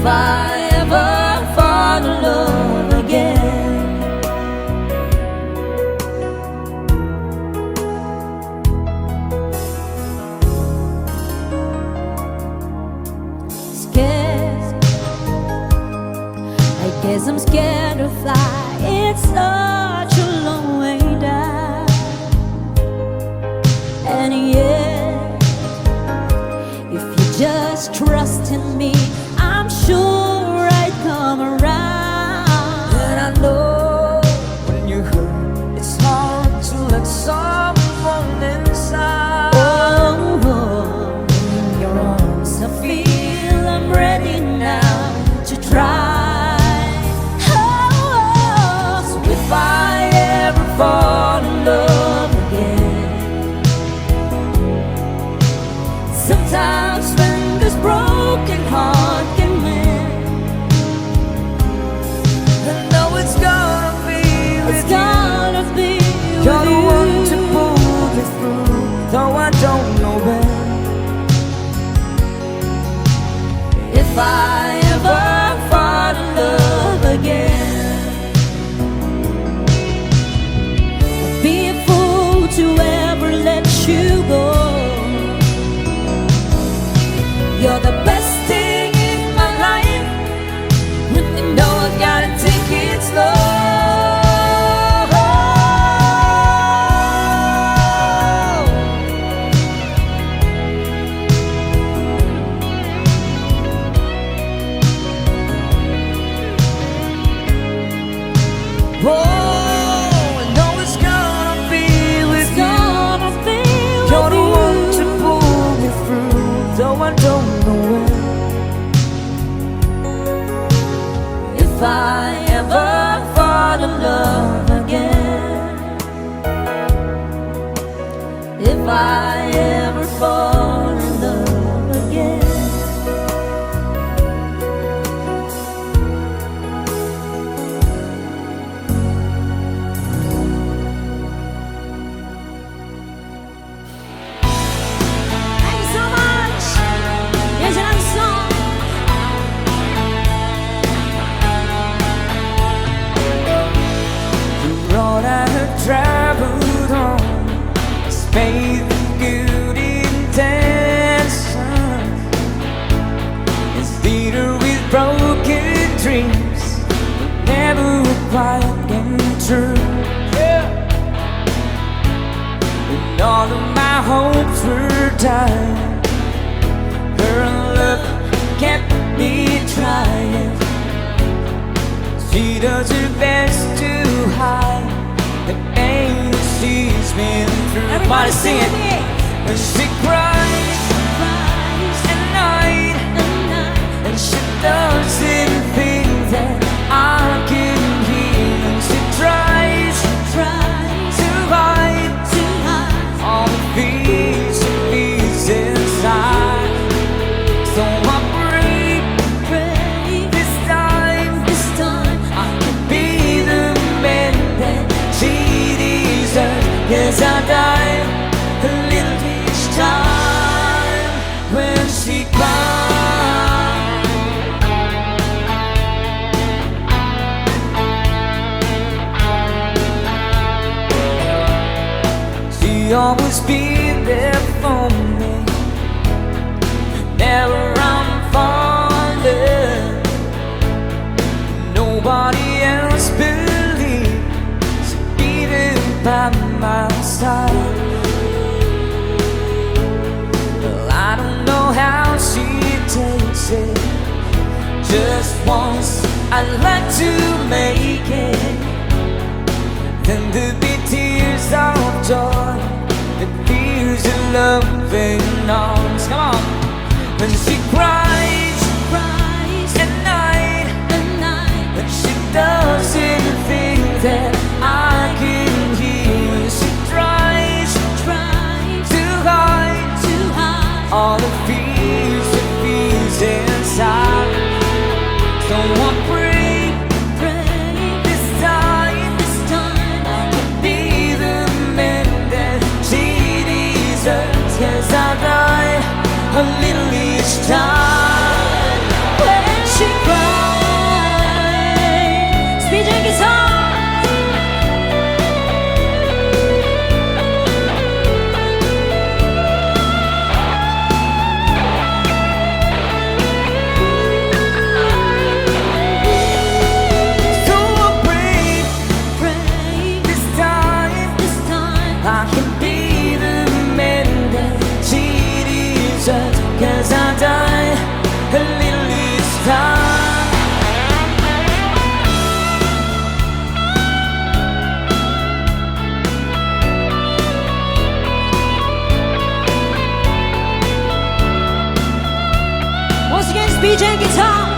if I ever fall in love again. Scared, I guess I'm scared to fly. It's such a long way down. And yet, if you just trust in me, I'm sure I'd come around. And I know when you hurt, it's hard to let someone inside. Oh, in your arms I feel I'm ready now to try. Oh, so if I ever fall in love again, sometimes when this broken heart can mend, I know it's gonna be with it's gonna be with You're the you. one to pull me through, though I don't know when. If I ever fall in love again, I'd be a fool to ever let you go. You're the best thing in my life, but you know I gotta take it slow. Oh, I know it's gonna be with It's you. gonna be You're the with one to you. pull me through, though I don't know when. If I ever fall in love again, if I ever fall in love again. Thank you so much. Here's another song. The road I have traveled on is paved with good intention. It's littered with broken dreams that never quite came true. And all of my hopes were dying. Her love kept me trying. She does her best to hide the pain that she's been through. Everybody sing it. When she cries at night, and she doesn't think that I can hear. And she tries to hide all the fears she feels inside. So I pray this time I can be the man that she deserves. Yes, I die a little each time when she cries. She always be there for me, never I'm falling. Nobody else believes she'll be there by my side. Well, I don't know how she takes it. Just once I'd like to make it, then there'd be tears of joy and fears of loving arms. Come on. When she cries at night, when she doesn't think that I can hear. She tries to hide all the fears that feels inside. So I pray this time I can be the man that she deserves. Yes, I die a little each time when she talk